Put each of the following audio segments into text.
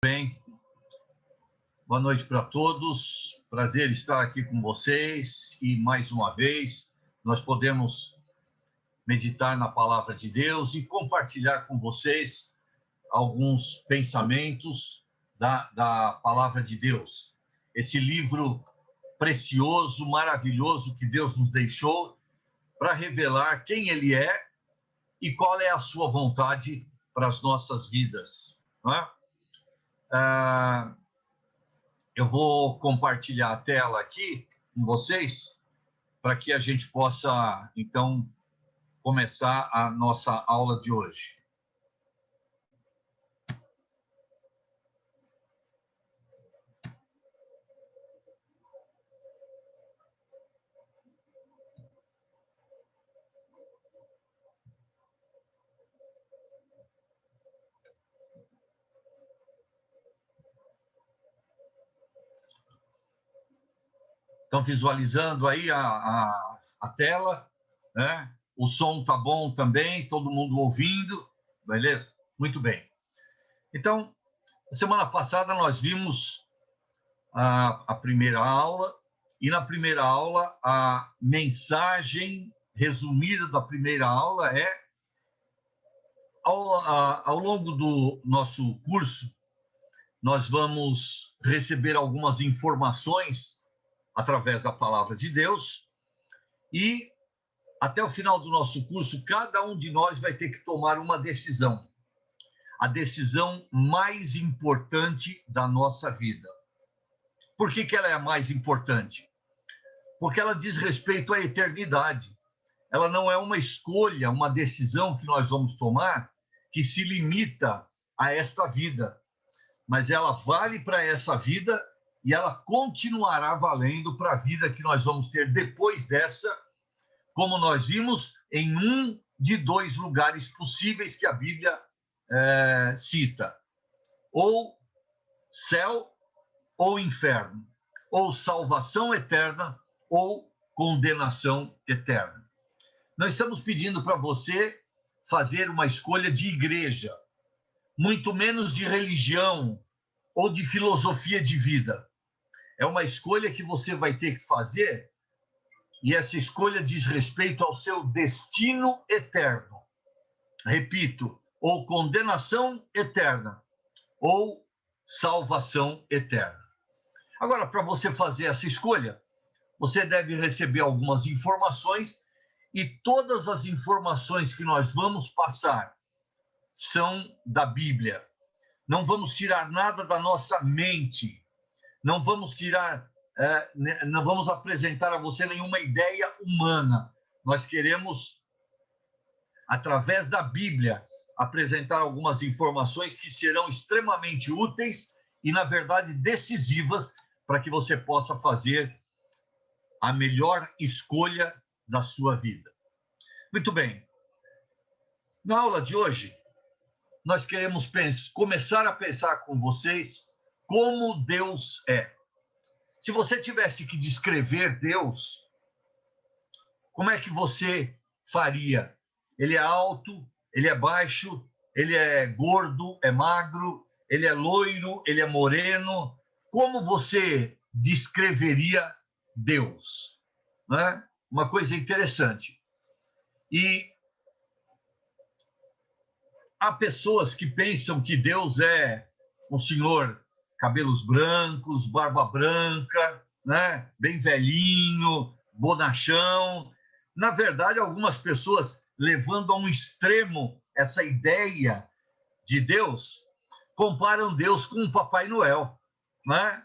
Bem, boa noite para todos, prazer estar aqui com vocês e mais uma vez nós podemos meditar na palavra de Deus e compartilhar com vocês alguns pensamentos da palavra de Deus. Esse livro precioso, maravilhoso que Deus nos deixou para revelar quem Ele é e qual é a sua vontade para as nossas vidas, não é? Eu vou compartilhar a tela aqui com vocês para que a gente possa, então, começar a nossa aula de hoje. Estão visualizando aí a tela, né? O som tá bom também, todo mundo ouvindo, beleza? Muito bem. Então, semana passada nós vimos a primeira aula, e na primeira aula, a mensagem resumida da primeira aula é: ao longo do nosso curso, nós vamos receber algumas informações através da palavra de Deus, e até o final do nosso curso, cada um de nós vai ter que tomar uma decisão, a decisão mais importante da nossa vida. Por que ela é a mais importante? Porque ela diz respeito à eternidade. Ela não é uma escolha, uma decisão que nós vamos tomar que se limita a esta vida, mas ela vale para essa vida e ela continuará valendo para a vida que nós vamos ter depois dessa, como nós vimos em um de dois lugares possíveis que a Bíblia cita: ou céu ou inferno, ou salvação eterna ou condenação eterna. Nós estamos pedindo para você fazer uma escolha de igreja, muito menos de religião ou de filosofia de vida. É uma escolha que você vai ter que fazer, e essa escolha diz respeito ao seu destino eterno. Repito, ou condenação eterna, ou salvação eterna. Agora, para você fazer essa escolha, você deve receber algumas informações, e todas as informações que nós vamos passar são da Bíblia. Não vamos tirar nada da nossa mente, não vamos apresentar a você nenhuma ideia humana. Nós queremos, através da Bíblia, apresentar algumas informações que serão extremamente úteis e, na verdade, decisivas para que você possa fazer a melhor escolha da sua vida. Muito bem. Na aula de hoje, nós queremos começar a pensar com vocês como Deus é. Se você tivesse que descrever Deus, como é que você faria? Ele é alto, ele é baixo, ele é gordo, é magro, ele é loiro, ele é moreno. Como você descreveria Deus? Né? Uma coisa interessante. E há pessoas que pensam que Deus é um senhor cabelos brancos, barba branca, né? Bem velhinho, bonachão. Na verdade, algumas pessoas, levando a um extremo essa ideia de Deus, comparam Deus com o Papai Noel, né?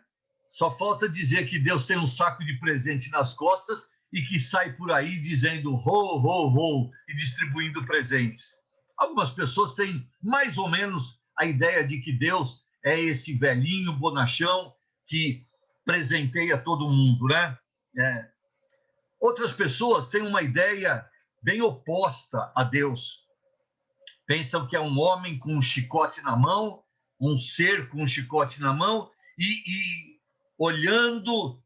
Só falta dizer que Deus tem um saco de presente nas costas e que sai por aí dizendo ho, ho, ho e distribuindo presentes. Algumas pessoas têm mais ou menos a ideia de que Deus é esse velhinho bonachão que presenteia todo mundo, né? Outras pessoas têm uma ideia bem oposta a Deus. Pensam que é um homem com um chicote na mão, um ser com um chicote na mão, e olhando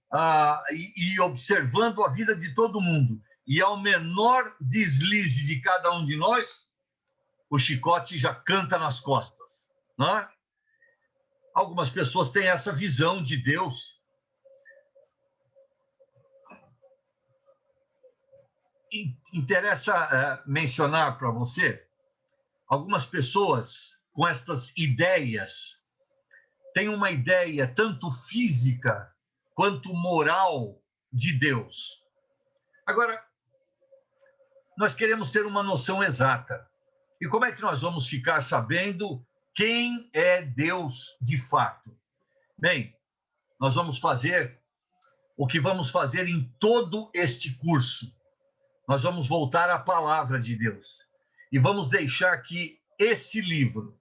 e observando a vida de todo mundo. E ao menor deslize de cada um de nós, o chicote já canta nas costas, não é? Algumas pessoas têm essa visão de Deus. Interessa mencionar para você, algumas pessoas com estas ideias têm uma ideia tanto física quanto moral de Deus. Agora, nós queremos ter uma noção exata. E como é que nós vamos ficar sabendo quem é Deus de fato? Bem, nós vamos fazer o que vamos fazer em todo este curso. Nós vamos voltar à palavra de Deus e vamos deixar que esse livro,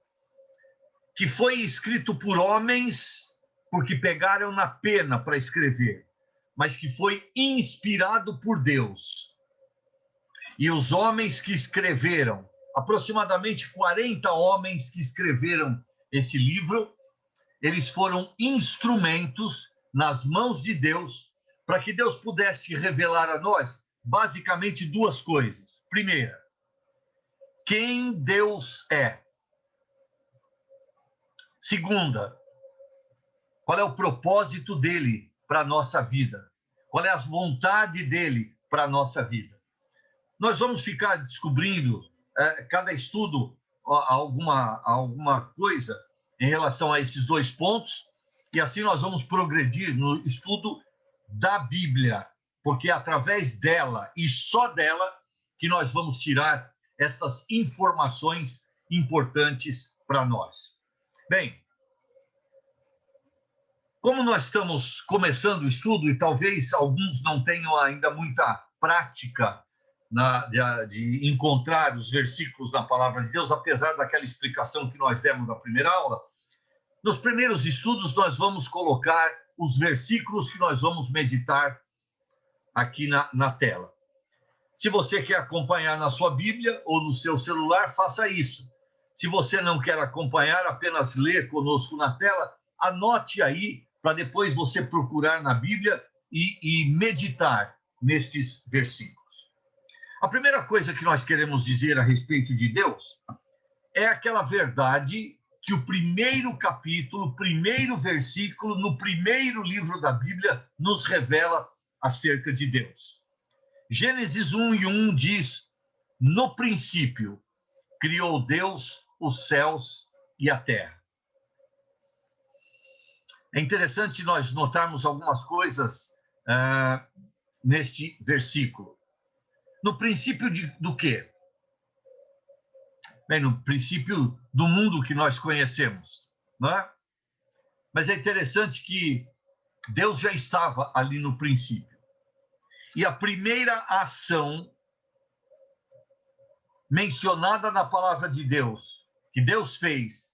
que foi escrito por homens, porque pegaram na pena para escrever, mas que foi inspirado por Deus. E os homens que escreveram, aproximadamente 40 homens que escreveram esse livro, eles foram instrumentos nas mãos de Deus para que Deus pudesse revelar a nós basicamente duas coisas. Primeira, quem Deus é. Segunda, qual é o propósito dele para a nossa vida? Qual é a vontade dele para a nossa vida? Nós vamos ficar descobrindo, cada estudo, alguma coisa em relação a esses dois pontos, e assim nós vamos progredir no estudo da Bíblia, porque é através dela e só dela que nós vamos tirar estas informações importantes para nós. Bem, como nós estamos começando o estudo e talvez alguns não tenham ainda muita prática de encontrar os versículos na palavra de Deus, apesar daquela explicação que nós demos na primeira aula, nos primeiros estudos nós vamos colocar os versículos que nós vamos meditar aqui na tela. Se você quer acompanhar na sua Bíblia ou no seu celular, faça isso. Se você não quer acompanhar, apenas ler conosco na tela, anote aí para depois você procurar na Bíblia e meditar nesses versículos. A primeira coisa que nós queremos dizer a respeito de Deus é aquela verdade que o primeiro capítulo, o primeiro versículo, no primeiro livro da Bíblia, nos revela acerca de Deus. Gênesis 1:1 diz: no princípio criou Deus os céus e a terra. É interessante nós notarmos algumas coisas neste versículo. No princípio do quê? Bem, no princípio do mundo que nós conhecemos, não é? Mas é interessante que Deus já estava ali no princípio. E a primeira ação mencionada na palavra de Deus, que Deus fez,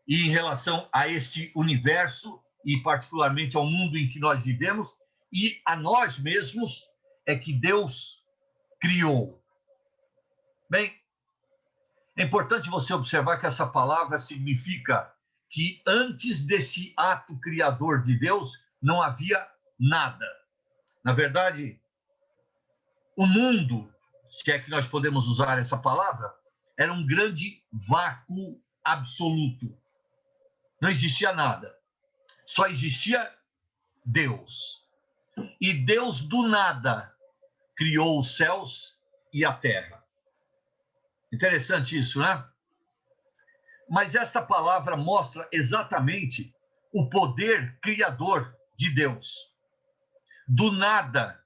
e em relação a este universo, e particularmente ao mundo em que nós vivemos, e a nós mesmos, é que Deus criou. Bem, é importante você observar que essa palavra significa que antes desse ato criador de Deus, não havia nada. Na verdade, o mundo, se é que nós podemos usar essa palavra, era um grande vácuo absoluto. Não existia nada. Só existia Deus. E Deus, do nada, criou os céus e a terra. Interessante isso, né? Mas esta palavra mostra exatamente o poder criador de Deus. Do nada,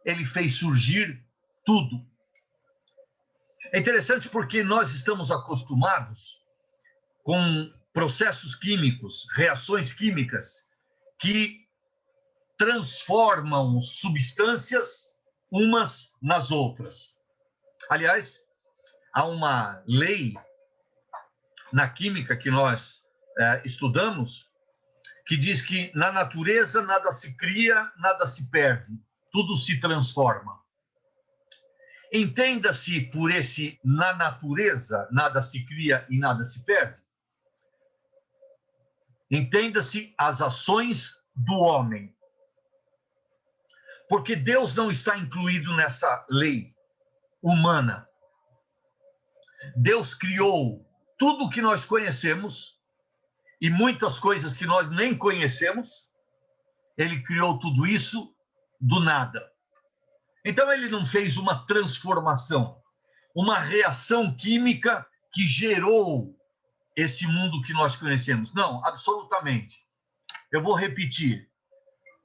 ele fez surgir tudo. É interessante porque nós estamos acostumados com processos químicos, reações químicas, que transformam substâncias umas nas outras. Aliás, há uma lei na química que nós estudamos que diz que na natureza nada se cria, nada se perde, tudo se transforma. Entenda-se por esse na natureza nada se cria e nada se perde. Entenda-se as ações do homem. Porque Deus não está incluído nessa lei humana. Deus criou tudo o que nós conhecemos e muitas coisas que nós nem conhecemos, ele criou tudo isso do nada. Então, ele não fez uma transformação, uma reação química que gerou esse mundo que nós conhecemos. Não, absolutamente. Eu vou repetir.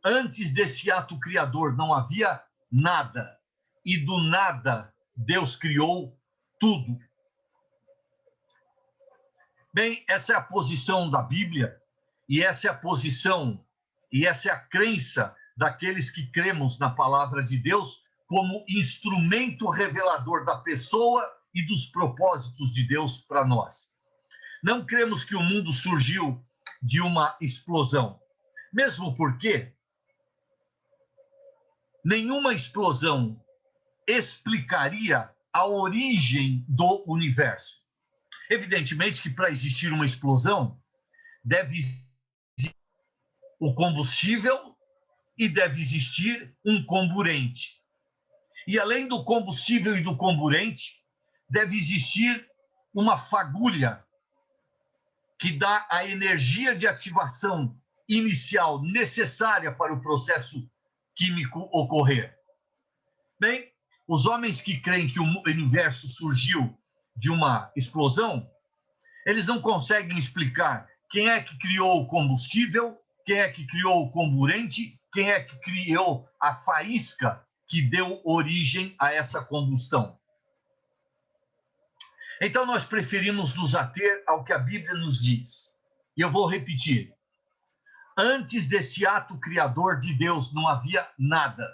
Antes desse ato criador não havia nada. E do nada, Deus criou tudo. Bem, essa é a posição da Bíblia, e essa é a posição, e essa é a crença daqueles que cremos na palavra de Deus como instrumento revelador da pessoa e dos propósitos de Deus para nós. Não cremos que o mundo surgiu de uma explosão, mesmo porque nenhuma explosão explicaria a origem do universo. Evidentemente que para existir uma explosão, deve existir o combustível e deve existir um comburente. E além do combustível e do comburente, deve existir uma fagulha que dá a energia de ativação inicial necessária para o processo químico ocorrer. Bem, os homens que creem que o universo surgiu de uma explosão, eles não conseguem explicar quem é que criou o combustível, quem é que criou o comburente, quem é que criou a faísca que deu origem a essa combustão. Então, nós preferimos nos ater ao que a Bíblia nos diz. E eu vou repetir. Antes desse ato criador de Deus não havia nada.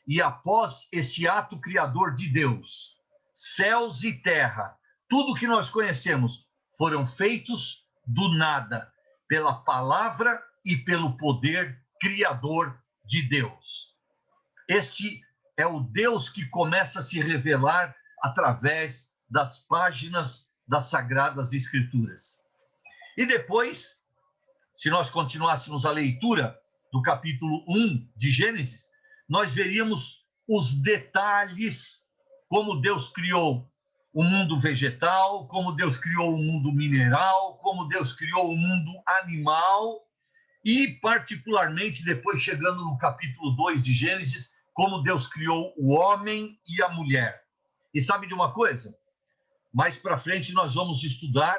E após esse ato criador de Deus, céus e terra, tudo que nós conhecemos, foram feitos do nada, pela palavra e pelo poder criador de Deus. Este é o Deus que começa a se revelar através das páginas das Sagradas Escrituras. E depois, se nós continuássemos a leitura do capítulo 1 de Gênesis, nós veríamos os detalhes, como Deus criou o mundo vegetal, como Deus criou o mundo mineral, como Deus criou o mundo animal, e particularmente depois chegando no capítulo 2 de Gênesis, como Deus criou o homem e a mulher. E sabe de uma coisa? Mais para frente nós vamos estudar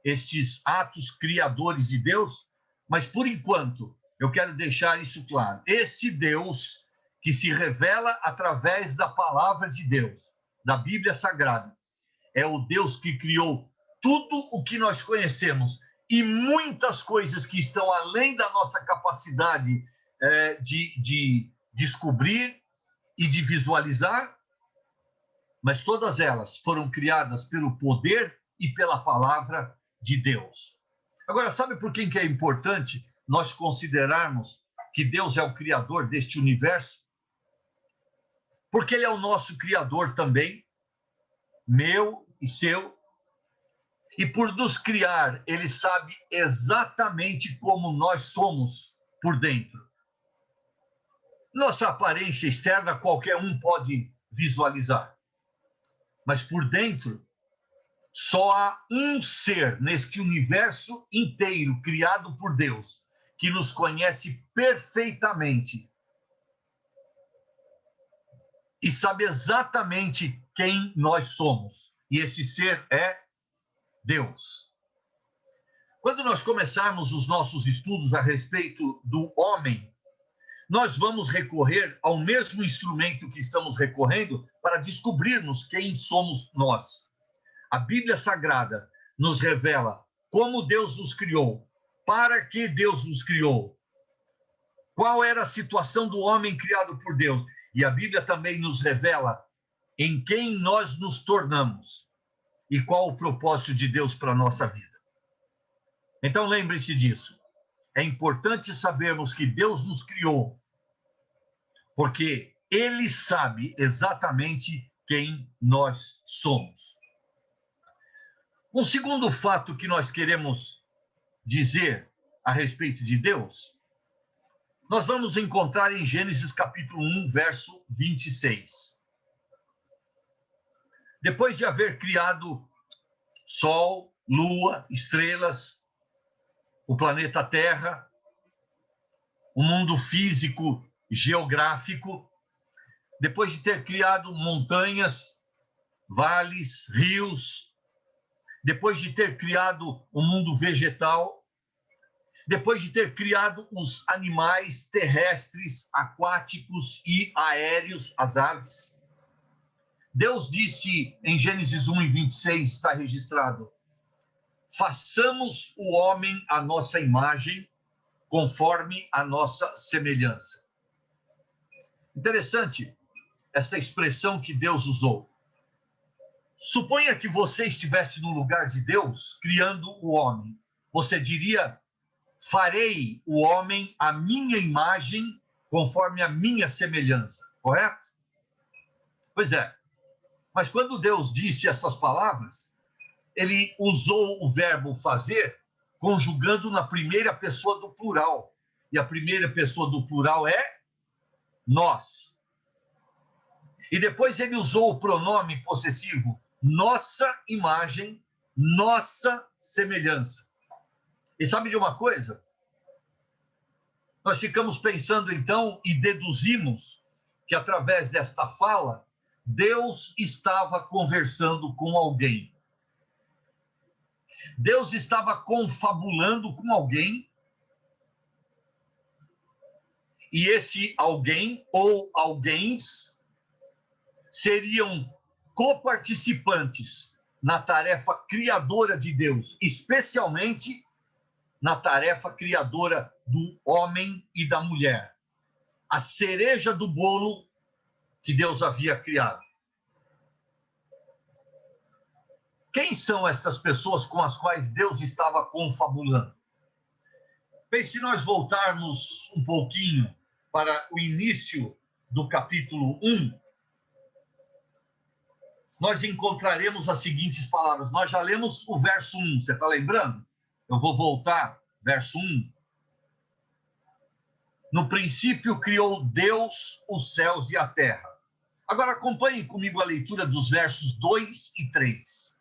estes atos criadores de Deus, mas por enquanto eu quero deixar isso claro. Esse Deus que se revela através da palavra de Deus, da Bíblia Sagrada, é o Deus que criou tudo o que nós conhecemos e muitas coisas que estão além da nossa capacidade de descobrir e de visualizar, mas todas elas foram criadas pelo poder e pela palavra de Deus. Agora, sabe por que é importante nós considerarmos que Deus é o criador deste universo? Porque ele é o nosso criador também, meu e seu, e por nos criar, ele sabe exatamente como nós somos por dentro. Nossa aparência externa qualquer um pode visualizar, mas por dentro só há um ser neste universo inteiro criado por Deus que nos conhece perfeitamente e sabe exatamente quem nós somos. E esse ser é Deus. Quando nós começarmos os nossos estudos a respeito do homem, nós vamos recorrer ao mesmo instrumento que estamos recorrendo para descobrirmos quem somos nós. A Bíblia Sagrada nos revela como Deus nos criou, para que Deus nos criou, qual era a situação do homem criado por Deus. E a Bíblia também nos revela em quem nós nos tornamos e qual o propósito de Deus para a nossa vida. Então lembre-se disso. É importante sabermos que Deus nos criou, porque Ele sabe exatamente quem nós somos. Um segundo fato que nós queremos dizer a respeito de Deus, nós vamos encontrar em Gênesis capítulo 1, verso 26. Depois de haver criado sol, lua, estrelas, o planeta Terra, o mundo físico, geográfico, depois de ter criado montanhas, vales, rios, depois de ter criado o mundo vegetal, depois de ter criado os animais terrestres, aquáticos e aéreos, as aves, Deus disse em Gênesis 1:26, está registrado: façamos o homem à nossa imagem, conforme a nossa semelhança. Interessante esta expressão que Deus usou. Suponha que você estivesse no lugar de Deus, criando o homem. Você diria: farei o homem à minha imagem, conforme a minha semelhança, correto? Pois é. Mas quando Deus disse essas palavras, ele usou o verbo fazer, conjugando na primeira pessoa do plural. E a primeira pessoa do plural é nós. E depois ele usou o pronome possessivo nossa imagem, nossa semelhança. E sabe de uma coisa? Nós ficamos pensando então e deduzimos que através desta fala, Deus estava conversando com alguém. Deus estava confabulando com alguém. E esse alguém ou alguéns seriam coparticipantes na tarefa criadora de Deus, especialmente na tarefa criadora do homem e da mulher. A cereja do bolo que Deus havia criado. Quem são estas pessoas com as quais Deus estava confabulando? Bem, se nós voltarmos um pouquinho para o início do capítulo 1, nós encontraremos as seguintes palavras. Nós já lemos o verso 1, você está lembrando? Eu vou voltar, verso 1. No princípio criou Deus os céus e a terra. Agora acompanhem comigo a leitura dos versos 2 e 3.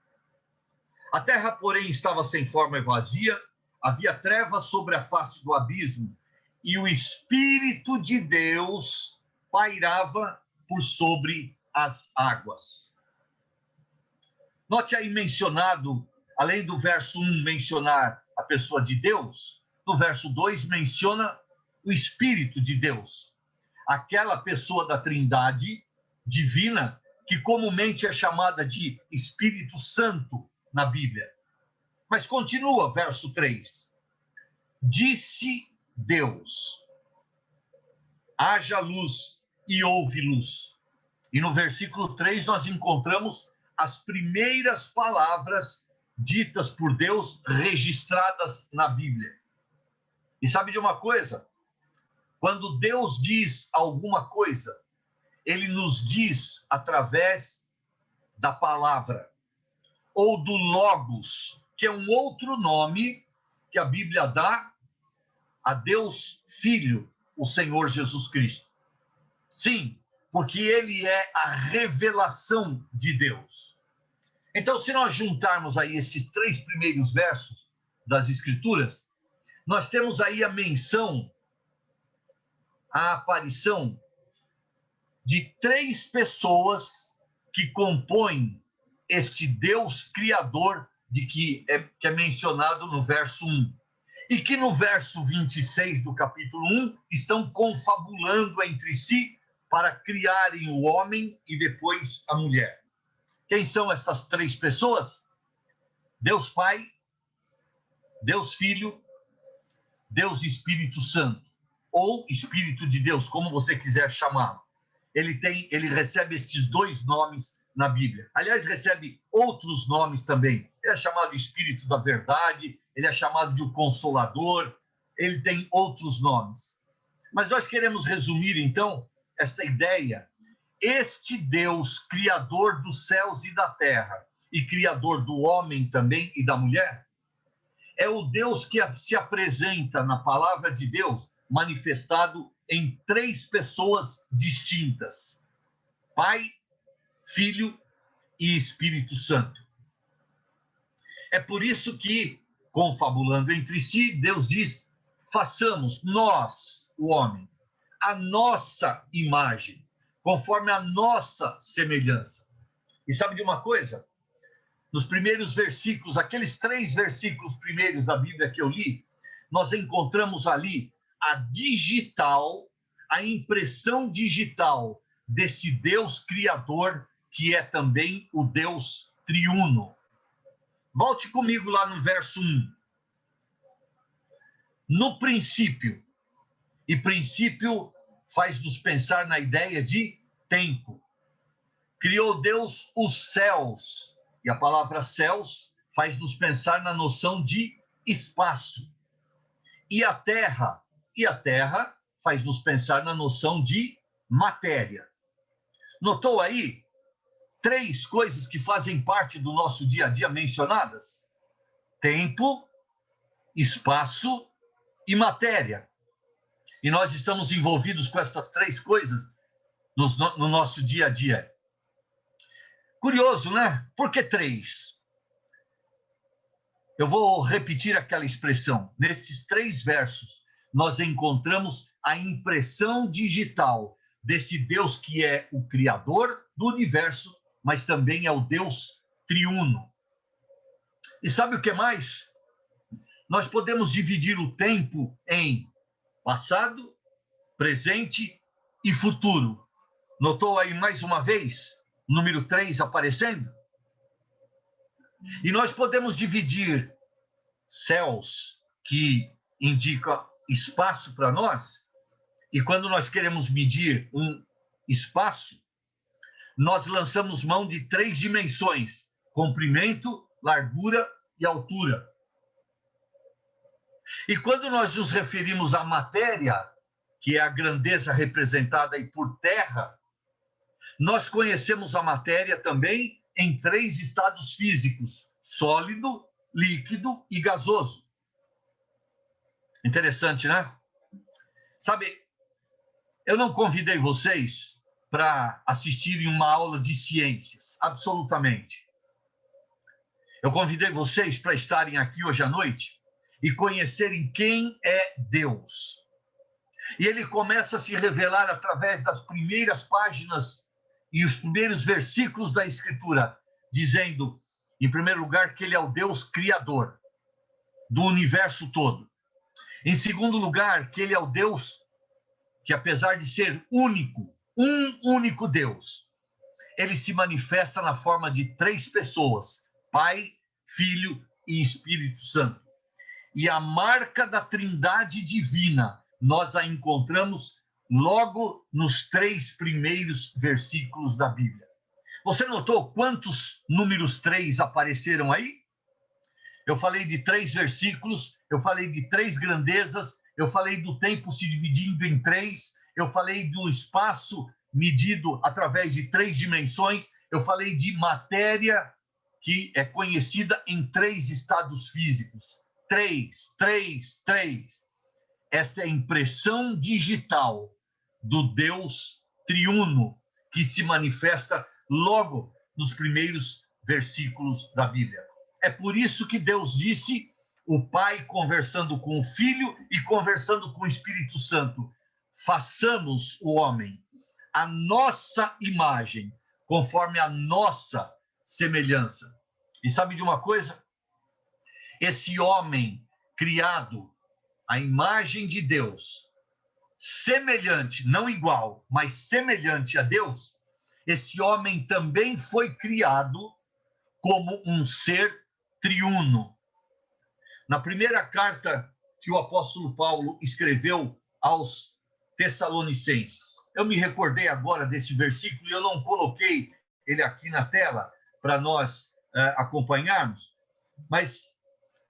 A terra, porém, estava sem forma e vazia, havia trevas sobre a face do abismo, e o Espírito de Deus pairava por sobre as águas. Note aí mencionado, além do verso 1 mencionar a pessoa de Deus, no verso 2 menciona o Espírito de Deus, aquela pessoa da Trindade divina que comumente é chamada de Espírito Santo na Bíblia. Mas continua, verso 3. Disse Deus: haja luz, e houve luz. E no versículo 3 nós encontramos as primeiras palavras ditas por Deus, registradas na Bíblia. E sabe de uma coisa? Quando Deus diz alguma coisa, ele nos diz através da palavra, ou do Logos, que é um outro nome que a Bíblia dá a Deus Filho, o Senhor Jesus Cristo. Sim, porque ele é a revelação de Deus. Então, se nós juntarmos aí esses 3 primeiros versos das Escrituras, nós temos aí a menção, a aparição de 3 pessoas que compõem este Deus Criador que é mencionado no verso 1. E que no verso 26 do capítulo 1 estão confabulando entre si para criarem o homem e depois a mulher. Quem são essas 3 pessoas? Deus Pai, Deus Filho, Deus Espírito Santo, ou Espírito de Deus, como você quiser chamar. Ele recebe estes 2 nomes na Bíblia. Aliás, recebe outros nomes também. Ele é chamado Espírito da Verdade, ele é chamado de o Consolador, ele tem outros nomes. Mas nós queremos resumir, então, esta ideia. Este Deus, Criador dos céus e da terra, e Criador do homem também e da mulher, é o Deus que se apresenta na palavra de Deus, manifestado em 3 pessoas distintas: Pai, Filho e Espírito Santo. É por isso que, confabulando entre si, Deus diz: façamos nós, o homem, a nossa imagem, conforme a nossa semelhança. E sabe de uma coisa? Nos primeiros versículos, aqueles 3 versículos primeiros da Bíblia que eu li, nós encontramos ali a digital, a impressão digital desse Deus criador, que é também o Deus triuno. Volte comigo lá no verso 1. No princípio, e princípio faz-nos pensar na ideia de tempo. Criou Deus os céus, e a palavra céus faz-nos pensar na noção de espaço. E a terra faz-nos pensar na noção de matéria. Notou aí 3 coisas que fazem parte do nosso dia a dia mencionadas? Tempo, espaço e matéria. E nós estamos envolvidos com estas 3 coisas no nosso dia a dia. Curioso, né? Por que 3? Eu vou repetir aquela expressão. Nesses 3 versos, nós encontramos a impressão digital desse Deus que é o Criador do universo, mas também é o Deus triuno. E sabe o que mais? Nós podemos dividir o tempo em passado, presente e futuro. Notou aí mais uma vez o número 3 aparecendo? E nós podemos dividir céus, que indica espaço para nós, e quando nós queremos medir um espaço, nós lançamos mão de 3 dimensões: comprimento, largura e altura. E quando nós nos referimos à matéria, que é a grandeza representada aí por terra, nós conhecemos a matéria também em 3 estados físicos: sólido, líquido e gasoso. Interessante, né? Sabe, eu não convidei vocês para assistirem uma aula de ciências, absolutamente. Eu convidei vocês para estarem aqui hoje à noite e conhecerem quem é Deus. E ele começa a se revelar através das primeiras páginas e os primeiros versículos da Escritura, dizendo, em primeiro lugar, que ele é o Deus criador do universo todo. Em segundo lugar, que ele é o Deus que, apesar de ser único, um único Deus, ele se manifesta na forma de 3 pessoas: Pai, Filho e Espírito Santo. E a marca da Trindade divina, nós a encontramos logo nos 3 primeiros versículos da Bíblia. Você notou quantos números 3 apareceram aí? Eu falei de 3 versículos, eu falei de 3 grandezas, eu falei do tempo se dividindo em 3, eu falei do espaço medido através de 3 dimensões, eu falei de matéria que é conhecida em 3 estados físicos. 3. Esta é a impressão digital do Deus triuno que se manifesta logo nos primeiros versículos da Bíblia. É por isso que Deus disse, o Pai conversando com o Filho e conversando com o Espírito Santo: façamos o homem a nossa imagem, conforme a nossa semelhança. E sabe de uma coisa? Esse homem criado à imagem de Deus, semelhante, não igual, mas semelhante a Deus, esse homem também foi criado como um ser triuno. Na primeira carta que o apóstolo Paulo escreveu aos Tessalonicenses, eu me recordei agora desse versículo e eu não coloquei ele aqui na tela para nós acompanharmos, mas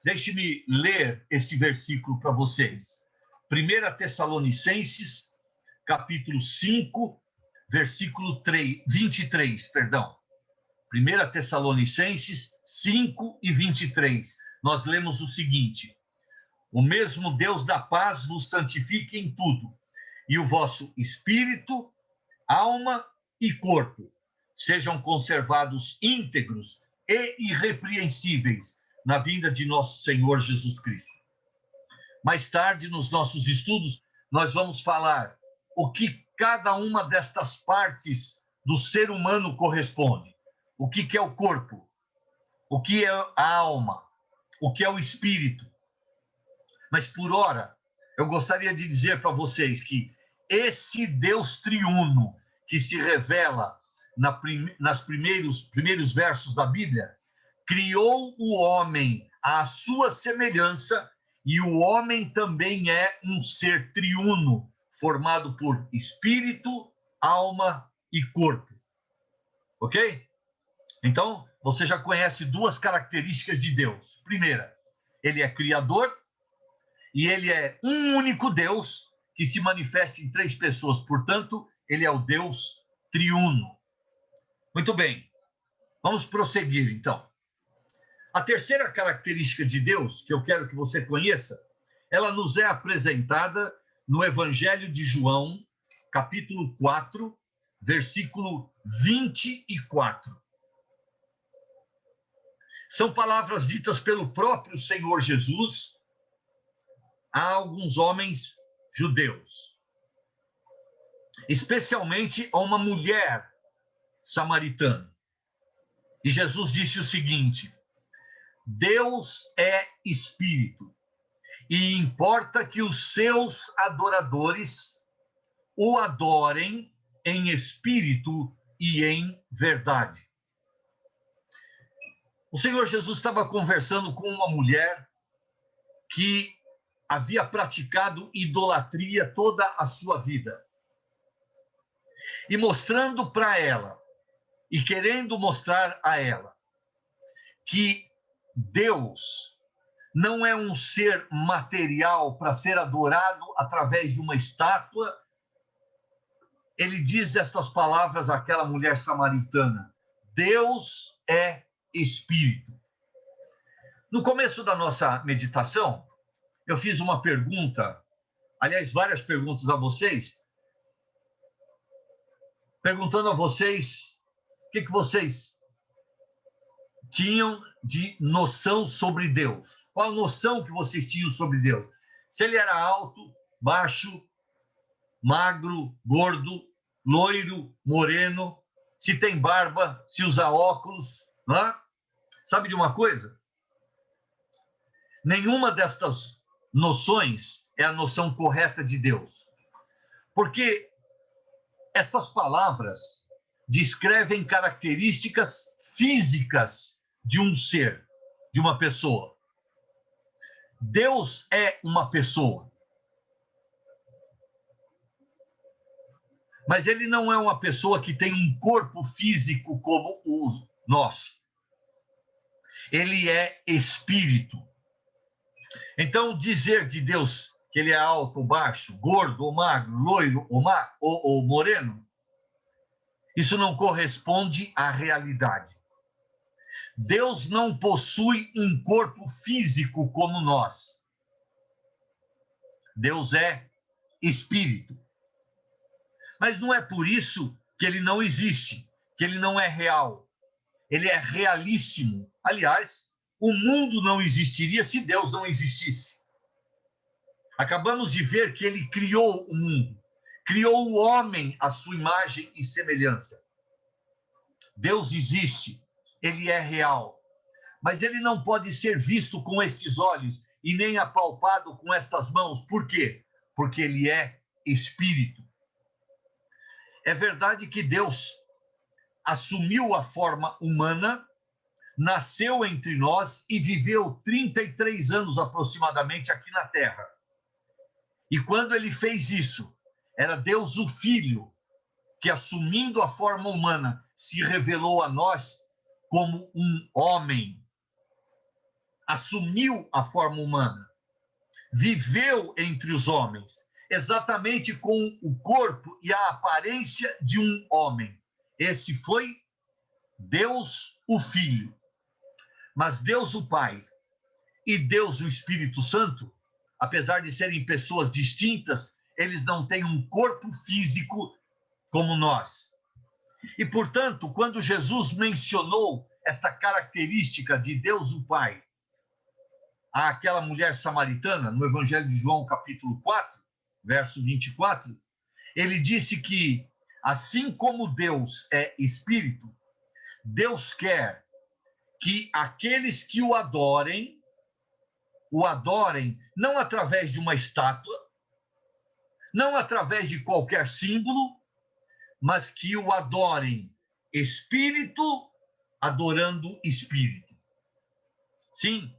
deixe-me ler esse versículo para vocês. 1 Tessalonicenses, capítulo 5, versículo 23, perdão. 1 Tessalonicenses 5 e 23. Nós lemos o seguinte: o mesmo Deus da paz vos santifique em tudo, e o vosso espírito, alma e corpo sejam conservados íntegros e irrepreensíveis na vinda de nosso Senhor Jesus Cristo. Mais tarde, nos nossos estudos, nós vamos falar o que cada uma destas partes do ser humano corresponde. O que é o corpo, o que é a alma, o que é o espírito. Mas, por ora, eu gostaria de dizer para vocês que esse Deus triuno que se revela nos primeiros versos da Bíblia, criou o homem à sua semelhança, e o homem também é um ser triuno, formado por espírito, alma e corpo. Ok? Então, você já conhece duas características de Deus. Primeira, ele é criador, e ele é um único Deus que se manifesta em três pessoas. Portanto, ele é o Deus triuno. Muito bem, vamos prosseguir então. A terceira característica de Deus, que eu quero que você conheça, ela nos é apresentada no Evangelho de João, capítulo 4, versículo 24. São palavras ditas pelo próprio Senhor Jesus a alguns homens judeus, especialmente a uma mulher samaritana. E Jesus disse o seguinte: Deus é espírito, e importa que os seus adoradores o adorem em espírito e em verdade. O Senhor Jesus estava conversando com uma mulher que havia praticado idolatria toda a sua vida. E mostrando para ela, e querendo mostrar a ela, que Deus não é um ser material para ser adorado através de uma estátua, ele diz estas palavras àquela mulher samaritana: Deus é espírito. No começo da nossa meditação, eu fiz uma pergunta, aliás, várias perguntas a vocês, perguntando a vocês o que vocês tinham de noção sobre Deus. Qual a noção que vocês tinham sobre Deus? Se ele era alto, baixo, magro, gordo, loiro, moreno, se tem barba, se usa óculos, não é? Sabe de uma coisa? Nenhuma destas noções é a noção correta de Deus. Porque estas palavras descrevem características físicas de um ser, de uma pessoa. Deus é uma pessoa. Mas ele não é uma pessoa que tem um corpo físico como o nosso. Ele é espírito. Então, dizer de Deus que ele é alto ou baixo, gordo ou magro, loiro ou moreno, isso não corresponde à realidade. Deus não possui um corpo físico como nós. Deus é espírito. Mas não é por isso que ele não existe, que ele não é real. Ele é realíssimo. Aliás, o mundo não existiria se Deus não existisse. Acabamos de ver que ele criou o mundo, criou o homem à sua imagem e semelhança. Deus existe, ele é real, mas ele não pode ser visto com estes olhos e nem apalpado com estas mãos. Por quê? Porque ele é espírito. É verdade que Deus assumiu a forma humana, nasceu entre nós e viveu 33 anos aproximadamente aqui na Terra. E quando ele fez isso, era Deus o Filho que, assumindo a forma humana, se revelou a nós como um homem. Assumiu a forma humana, viveu entre os homens, exatamente com o corpo e a aparência de um homem. Esse foi Deus o Filho. Mas Deus o Pai e Deus o Espírito Santo, apesar de serem pessoas distintas, eles não têm um corpo físico como nós. E, portanto, quando Jesus mencionou esta característica de Deus o Pai àquela mulher samaritana, no Evangelho de João, capítulo 4, verso 24, ele disse que, assim como Deus é espírito, Deus quer que aqueles que o adorem não através de uma estátua, não através de qualquer símbolo, mas que o adorem espírito adorando espírito. Sim,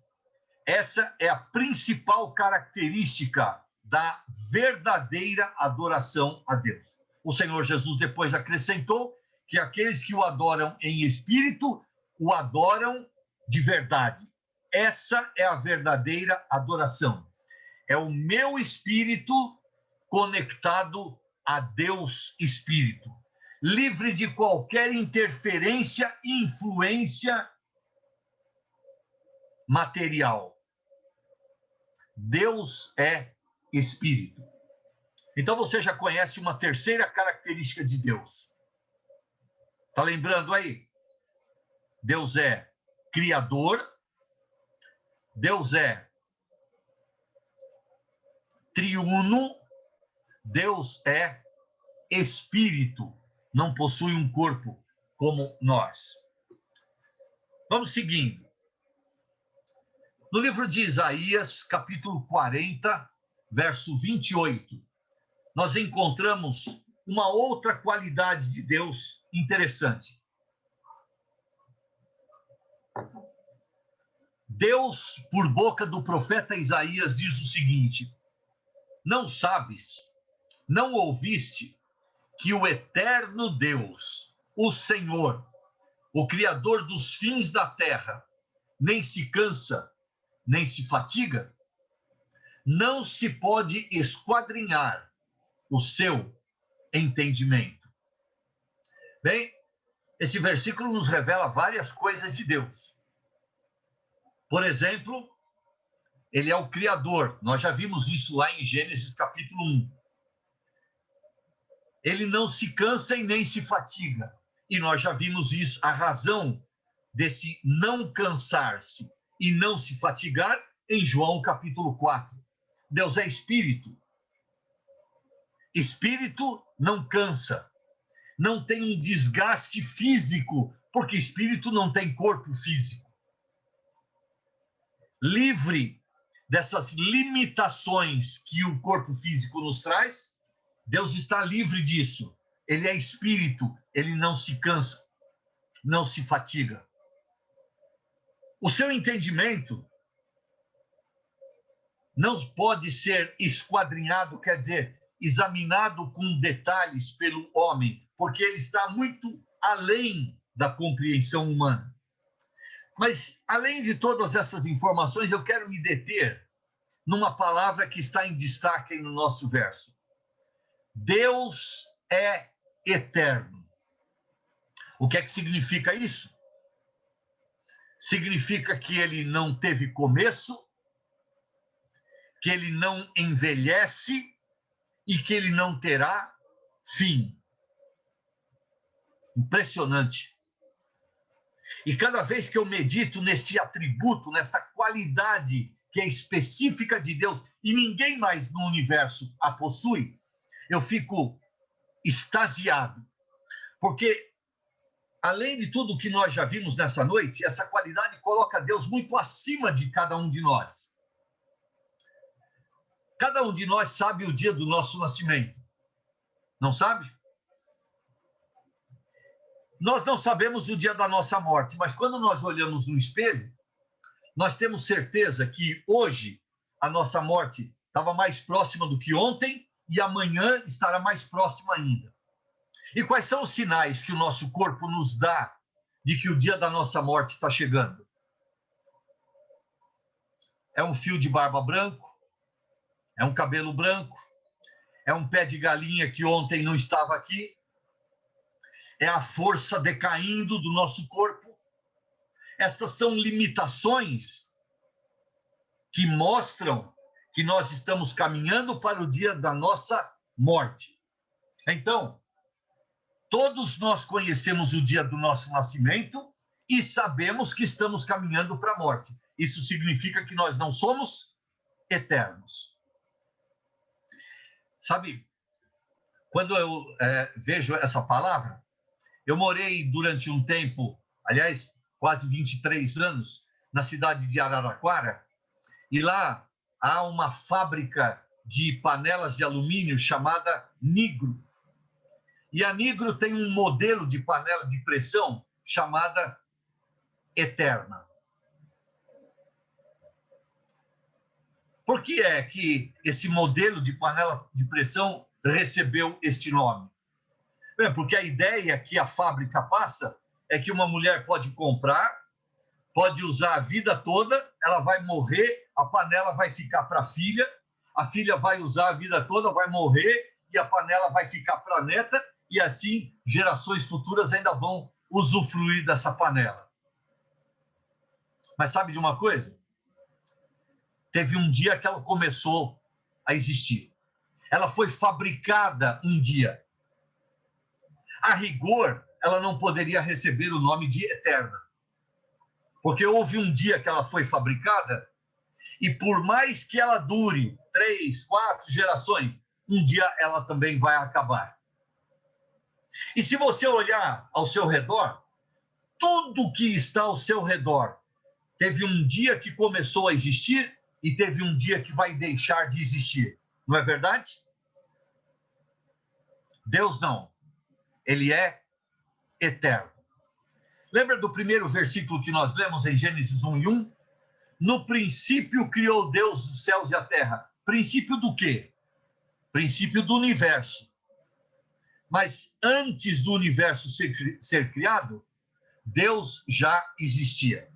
essa é a principal característica da verdadeira adoração a Deus. O Senhor Jesus depois acrescentou que aqueles que o adoram em espírito, o adoram de verdade. Essa é a verdadeira adoração. É o meu espírito conectado a Deus Espírito, livre de qualquer interferência e influência material. Deus é Espírito. Então você já conhece uma terceira característica de Deus. Tá lembrando aí? Deus é Criador, Deus é triuno, Deus é Espírito, não possui um corpo como nós. Vamos seguindo. No livro de Isaías, capítulo 40, verso 28, nós encontramos uma outra qualidade de Deus interessante. Deus, por boca do profeta Isaías, diz o seguinte: não sabes, não ouviste que o eterno Deus, o Senhor, o Criador dos fins da terra, nem se cansa, nem se fatiga? Não se pode esquadrinhar o seu entendimento. Bem, esse versículo nos revela várias coisas de Deus. Por exemplo, ele é o Criador. Nós já vimos isso lá em Gênesis capítulo 1. Ele não se cansa e nem se fatiga. E nós já vimos isso, a razão desse não cansar-se e não se fatigar, em João capítulo 4. Deus é espírito. Espírito não cansa, não tem um desgaste físico, porque espírito não tem corpo físico. Livre dessas limitações que o corpo físico nos traz, Deus está livre disso. Ele é espírito, ele não se cansa, não se fatiga. O seu entendimento não pode ser esquadrinhado, quer dizer, examinado com detalhes pelo homem, porque ele está muito além da compreensão humana. Mas, além de todas essas informações, eu quero me deter numa palavra que está em destaque no nosso verso. Deus é eterno. O que é que significa isso? Significa que ele não teve começo, que ele não envelhece e que ele não terá fim. Impressionante. E cada vez que eu medito neste atributo, nesta qualidade que é específica de Deus e ninguém mais no universo a possui, eu fico extasiado. Porque, além de tudo que nós já vimos nessa noite, essa qualidade coloca Deus muito acima de cada um de nós. Cada um de nós sabe o dia do nosso nascimento. Não sabe? Nós não sabemos o dia da nossa morte, mas quando nós olhamos no espelho, nós temos certeza que hoje a nossa morte estava mais próxima do que ontem e amanhã estará mais próxima ainda. E quais são os sinais que o nosso corpo nos dá de que o dia da nossa morte está chegando? É um fio de barba branco? É um cabelo branco? É um pé de galinha que ontem não estava aqui? É a força decaindo do nosso corpo? Estas são limitações que mostram que nós estamos caminhando para o dia da nossa morte. Então, todos nós conhecemos o dia do nosso nascimento e sabemos que estamos caminhando para a morte. Isso significa que nós não somos eternos. Sabe, quando eu vejo essa palavra, eu morei durante um tempo, aliás, quase 23 anos, na cidade de Araraquara, e lá há uma fábrica de panelas de alumínio chamada Nigro. E a Nigro tem um modelo de panela de pressão chamada Eterna. Por que é que esse modelo de panela de pressão recebeu este nome? Porque a ideia que a fábrica passa é que uma mulher pode comprar, pode usar a vida toda, ela vai morrer, a panela vai ficar para a filha vai usar a vida toda, vai morrer, e a panela vai ficar para a neta, e assim gerações futuras ainda vão usufruir dessa panela. Mas sabe de uma coisa? Teve um dia que ela começou a existir. Ela foi fabricada um dia. A rigor, ela não poderia receber o nome de eterna. Porque houve um dia que ela foi fabricada e por mais que ela dure 3, 4 gerações, um dia ela também vai acabar. E se você olhar ao seu redor, tudo que está ao seu redor teve um dia que começou a existir e teve um dia que vai deixar de existir. Não é verdade? Deus não. Ele é eterno. Lembra do primeiro versículo que nós lemos em Gênesis 1:1? No princípio criou Deus os céus e a terra. Princípio do quê? Princípio do universo. Mas antes do universo ser criado, Deus já existia.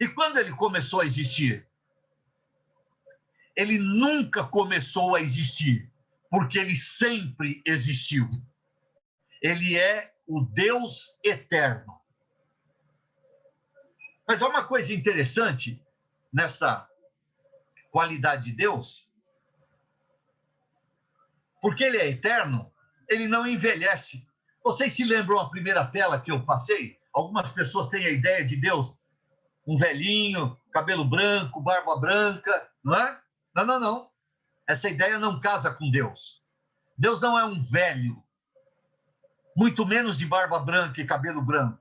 E quando ele começou a existir? Ele nunca começou a existir, porque ele sempre existiu. Ele é o Deus eterno. Mas há uma coisa interessante nessa qualidade de Deus, porque ele é eterno, ele não envelhece. Vocês se lembram a primeira tela que eu passei? Algumas pessoas têm a ideia de Deus, um velhinho, cabelo branco, barba branca, não é? Não, não, não. Essa ideia não casa com Deus. Deus não é um velho, muito menos de barba branca e cabelo branco.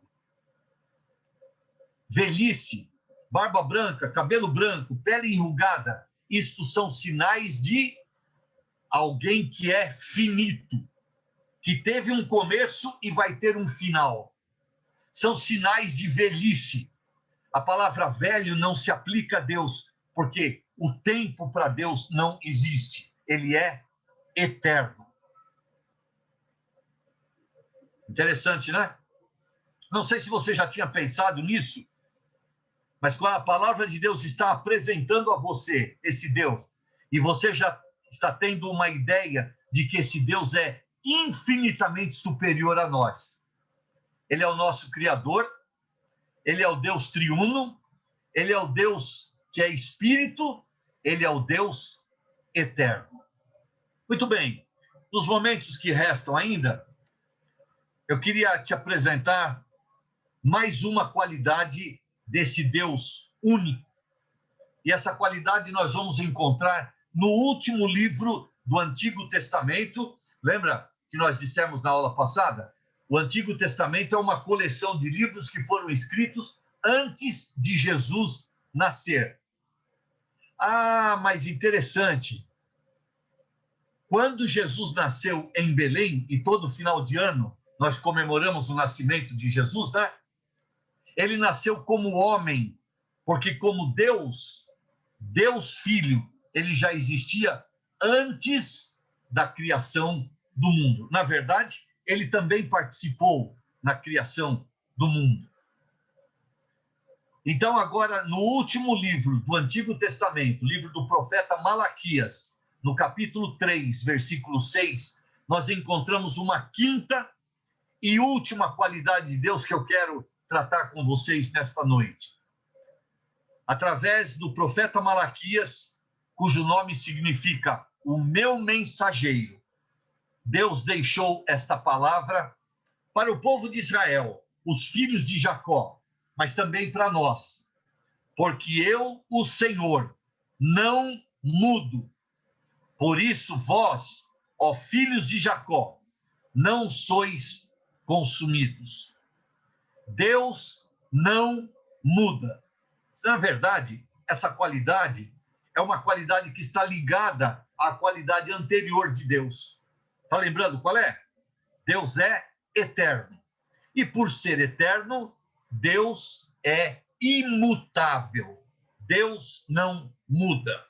Velhice, barba branca, cabelo branco, pele enrugada, isto são sinais de alguém que é finito, que teve um começo e vai ter um final. São sinais de velhice. A palavra velho não se aplica a Deus, porque o tempo para Deus não existe. Ele é eterno. Interessante, né? Não sei se você já tinha pensado nisso, mas quando a palavra de Deus está apresentando a você esse Deus, e você já está tendo uma ideia de que esse Deus é infinitamente superior a nós. Ele é o nosso Criador, ele é o Deus triuno, ele é o Deus que é Espírito, ele é o Deus eterno. Muito bem, nos momentos que restam ainda, eu queria te apresentar mais uma qualidade desse Deus único. E essa qualidade nós vamos encontrar no último livro do Antigo Testamento. Lembra que nós dissemos na aula passada? O Antigo Testamento é uma coleção de livros que foram escritos antes de Jesus nascer. Ah, mas interessante. Quando Jesus nasceu em Belém, e todo final de ano nós comemoramos o nascimento de Jesus, né? Ele nasceu como homem, porque como Deus, Deus Filho, ele já existia antes da criação do mundo. Na verdade, ele também participou na criação do mundo. Então, agora, no último livro do Antigo Testamento, livro do profeta Malaquias, no capítulo 3, versículo 6, nós encontramos uma quinta e última qualidade de Deus que eu quero tratar com vocês nesta noite. Através do profeta Malaquias, cujo nome significa o meu mensageiro, Deus deixou esta palavra para o povo de Israel, os filhos de Jacó, mas também para nós. porque eu, o Senhor, não mudo. Por isso vós, ó filhos de Jacó, não sois consumidos. Deus não muda. Na verdade, essa qualidade é uma qualidade que está ligada à qualidade anterior de Deus. Está lembrando qual é? Deus é eterno. E por ser eterno, Deus é imutável. Deus não muda.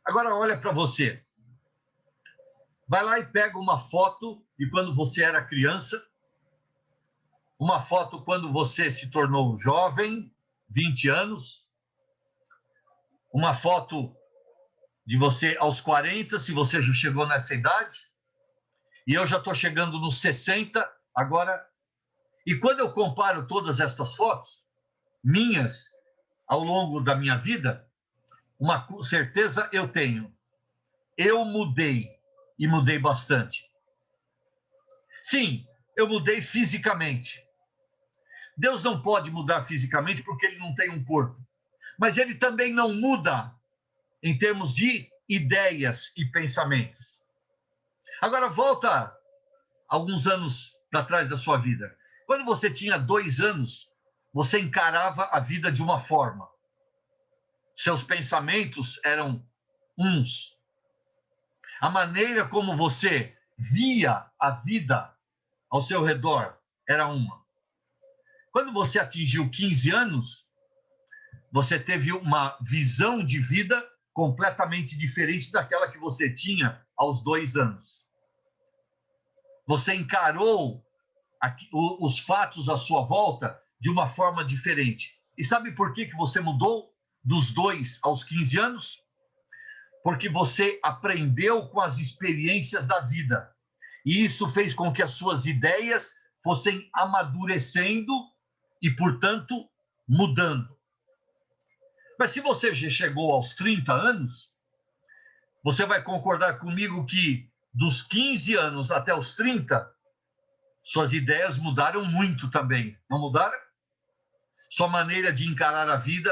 Agora olha para você. Vai lá e pega uma foto de quando você era criança, uma foto quando você se tornou jovem, 20 anos, uma foto de você aos 40, se você já chegou nessa idade, e eu já estou chegando nos 60 agora. E quando eu comparo todas estas fotos, minhas, ao longo da minha vida, uma certeza eu tenho. Eu mudei, e mudei bastante. Sim, eu mudei fisicamente. Deus não pode mudar fisicamente porque ele não tem um corpo. Mas ele também não muda em termos de ideias e pensamentos. Agora, volta alguns anos para trás da sua vida. Quando você tinha 2 anos, você encarava a vida de uma forma. Seus pensamentos eram uns. A maneira como você via a vida ao seu redor era uma. Quando você atingiu 15 anos, você teve uma visão de vida completamente diferente daquela que você tinha aos 2 anos. Você encarou os fatos à sua volta de uma forma diferente. E sabe por que você mudou dos 2 aos 15 anos? Porque você aprendeu com as experiências da vida. E isso fez com que as suas ideias fossem amadurecendo e, portanto, mudando. Mas se você já chegou aos 30 anos, você vai concordar comigo que dos 15 anos até os 30, suas ideias mudaram muito também, não mudaram? Sua maneira de encarar a vida,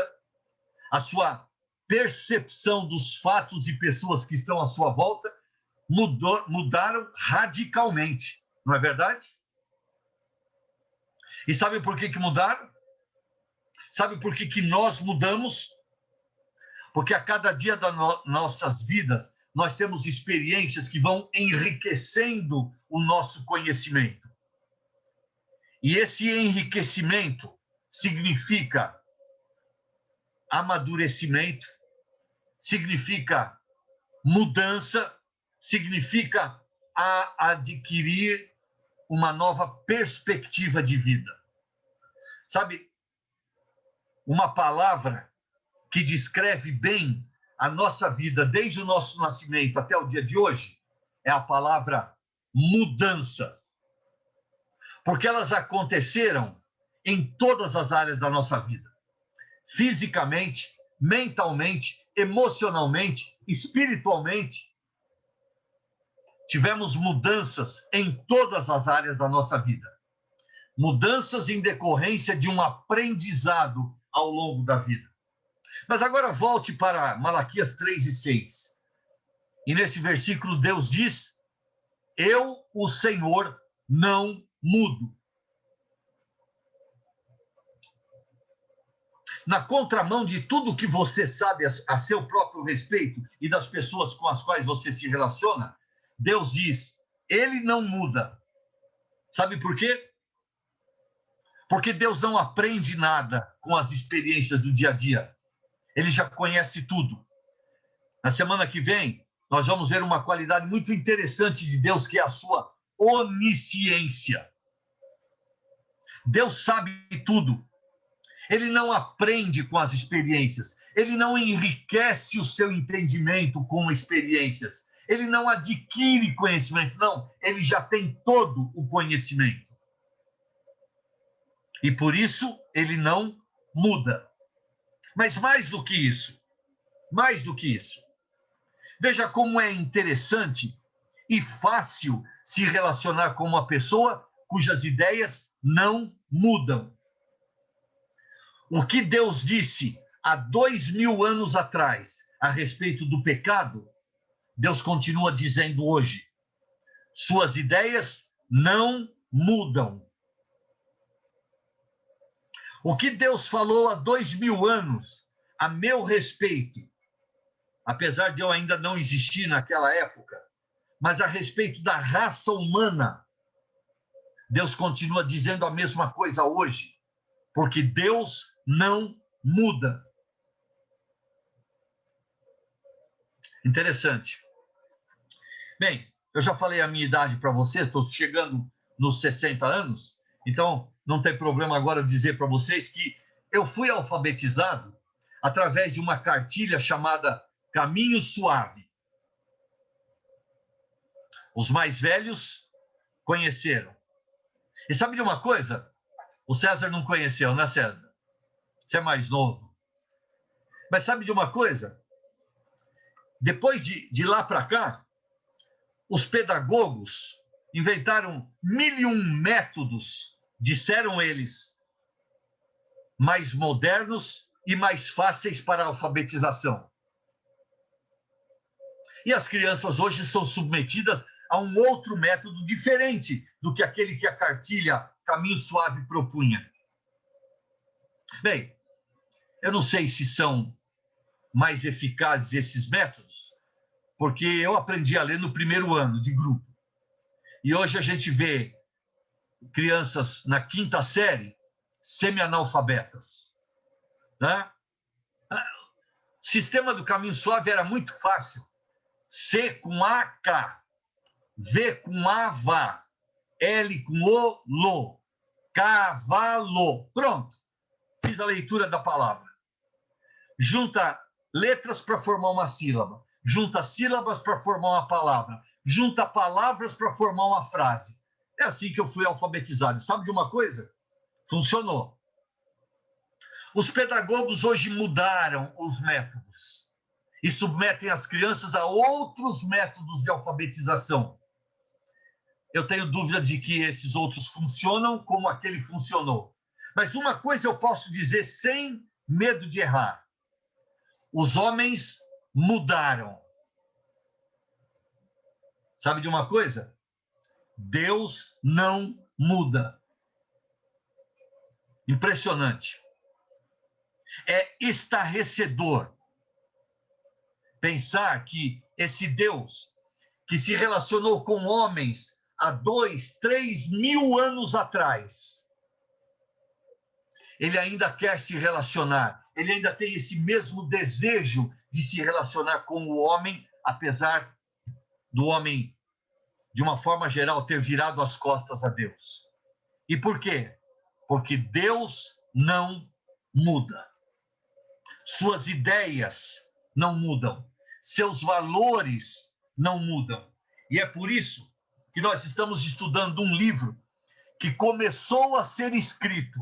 a sua percepção dos fatos e pessoas que estão à sua volta mudaram radicalmente, não é verdade? E sabe por que mudaram? Sabe por que nós mudamos? Porque a cada dia das nossas vidas, nós temos experiências que vão enriquecendo o nosso conhecimento. E esse enriquecimento significa amadurecimento, significa mudança, significa adquirir uma nova perspectiva de vida. Sabe, uma palavra que descreve bem a nossa vida desde o nosso nascimento até o dia de hoje é a palavra mudança. Porque elas aconteceram em todas as áreas da nossa vida. Fisicamente, mentalmente, emocionalmente, espiritualmente. Tivemos mudanças em todas as áreas da nossa vida. Mudanças em decorrência de um aprendizado ao longo da vida. Mas agora volte para Malaquias 3:6. E nesse versículo Deus diz: eu, o Senhor, não mudo. Na contramão de tudo que você sabe a seu próprio respeito e das pessoas com as quais você se relaciona, Deus diz, ele não muda. Sabe por quê? Porque Deus não aprende nada com as experiências do dia a dia. Ele já conhece tudo. Na semana que vem, nós vamos ver uma qualidade muito interessante de Deus, que é a sua onisciência. Deus sabe tudo. Ele não aprende com as experiências. Ele não enriquece o seu entendimento com experiências. Ele não adquire conhecimento. Não, ele já tem todo o conhecimento. E por isso, ele não muda. Mas mais do que isso, veja como é interessante e fácil se relacionar com uma pessoa cujas ideias não mudam. O que Deus disse há 2000 anos atrás a respeito do pecado, Deus continua dizendo hoje. Suas ideias não mudam. O que Deus falou há 2000 anos a meu respeito, apesar de eu ainda não existir naquela época, mas a respeito da raça humana, Deus continua dizendo a mesma coisa hoje, porque Deus não muda. Interessante. Bem, eu já falei a minha idade para você, estou chegando nos 60 anos, então não tem problema agora dizer para vocês que eu fui alfabetizado através de uma cartilha chamada Caminho Suave. Os mais velhos conheceram. E sabe de uma coisa? O César não conheceu, né, César? Você é mais novo. Mas sabe de uma coisa? Depois de lá para cá, os pedagogos inventaram 1001 métodos, disseram eles, mais modernos e mais fáceis para a alfabetização. E as crianças hoje são submetidas a um outro método diferente do que aquele que a cartilha Caminho Suave propunha. Bem, eu não sei se são mais eficazes esses métodos, porque eu aprendi a ler no primeiro ano de grupo. E hoje a gente vê crianças na 5ª série semi-analfabetas. Né? O sistema do Caminho Suave era muito fácil. C com AK, V com AVA, L com O, LO, cavalo. Pronto. Fiz a leitura da palavra. Junta letras para formar uma sílaba. Junta sílabas para formar uma palavra. Junta palavras para formar uma frase. É assim que eu fui alfabetizado. Sabe de uma coisa? Funcionou. Os pedagogos hoje mudaram os métodos e submetem as crianças a outros métodos de alfabetização. Eu tenho dúvida de que esses outros funcionam como aquele funcionou. Mas uma coisa eu posso dizer sem medo de errar. Os homens mudaram. Sabe de uma coisa? Deus não muda. Impressionante. É estarrecedor pensar que esse Deus que se relacionou com homens há 2, 3 mil anos atrás, ele ainda quer se relacionar, ele ainda tem esse mesmo desejo de se relacionar com o homem, apesar do homem, de uma forma geral, ter virado as costas a Deus. E por quê? Porque Deus não muda. Suas ideias não mudam. Seus valores não mudam. E é por isso que nós estamos estudando um livro que começou a ser escrito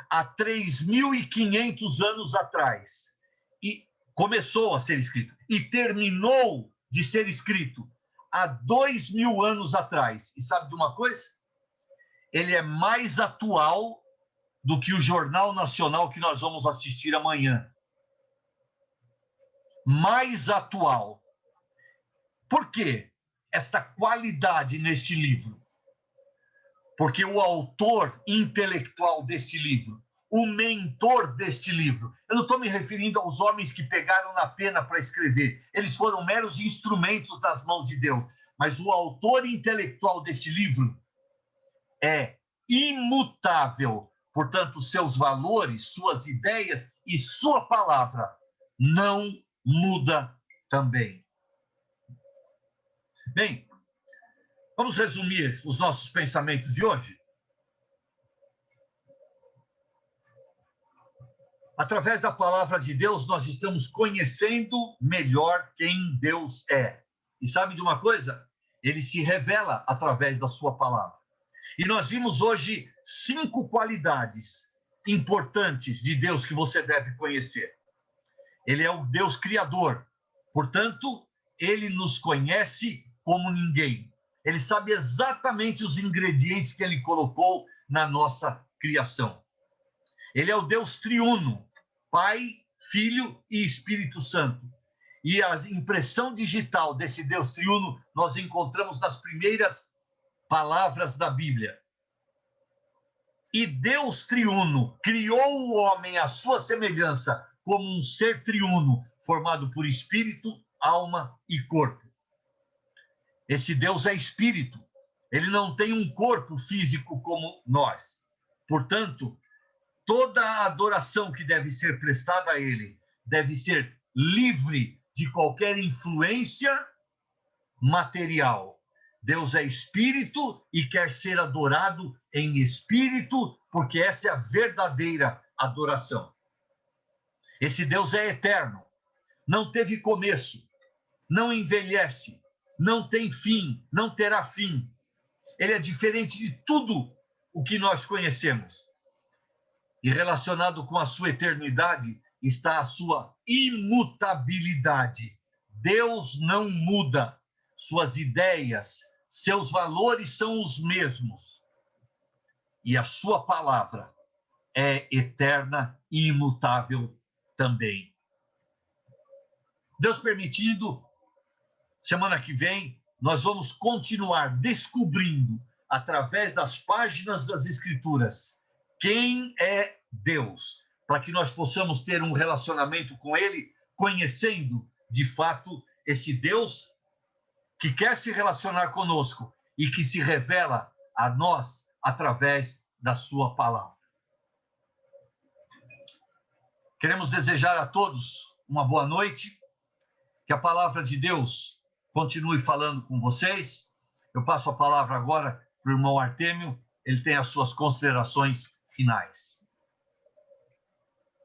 há 3.500 anos atrás. E começou a ser escrito. E terminou de ser escrito há 2.000 anos atrás. E sabe de uma coisa? Ele é mais atual do que o Jornal Nacional que nós vamos assistir amanhã. Mais atual. Por quê esta qualidade neste livro? Porque o autor intelectual deste livro, o mentor deste livro, eu não estou me referindo aos homens que pegaram na pena para escrever, eles foram meros instrumentos das mãos de Deus, mas o autor intelectual deste livro é imutável. Portanto, seus valores, suas ideias e sua palavra não muda também. Bem, vamos resumir os nossos pensamentos de hoje? Através da palavra de Deus, nós estamos conhecendo melhor quem Deus é. E sabe de uma coisa? Ele se revela através da sua palavra. E nós vimos hoje 5 qualidades importantes de Deus que você deve conhecer. Ele é o Deus criador, portanto, ele nos conhece como ninguém. Ele sabe exatamente os ingredientes que ele colocou na nossa criação. Ele é o Deus triuno, Pai, Filho e Espírito Santo. E a impressão digital desse Deus triuno nós encontramos nas primeiras palavras da Bíblia. E Deus triuno criou o homem à sua semelhança como um ser triuno, formado por espírito, alma e corpo. Esse Deus é espírito. Ele não tem um corpo físico como nós. Portanto, toda a adoração que deve ser prestada a ele deve ser livre de qualquer influência material. Deus é espírito e quer ser adorado em espírito, porque essa é a verdadeira adoração. Esse Deus é eterno, não teve começo, não envelhece, não tem fim, não terá fim. Ele é diferente de tudo o que nós conhecemos. E relacionado com a sua eternidade está a sua imutabilidade. Deus não muda. Suas ideias, seus valores são os mesmos. E a sua palavra é eterna e imutável também. Deus permitindo, semana que vem, nós vamos continuar descobrindo, através das páginas das Escrituras, quem é Deus, para que nós possamos ter um relacionamento com Ele, conhecendo, de fato, esse Deus que quer se relacionar conosco e que se revela a nós através da sua palavra. Queremos desejar a todos uma boa noite, que a palavra de Deus continue falando com vocês. Eu passo a palavra agora para o irmão Artêmio, ele tem as suas considerações finais.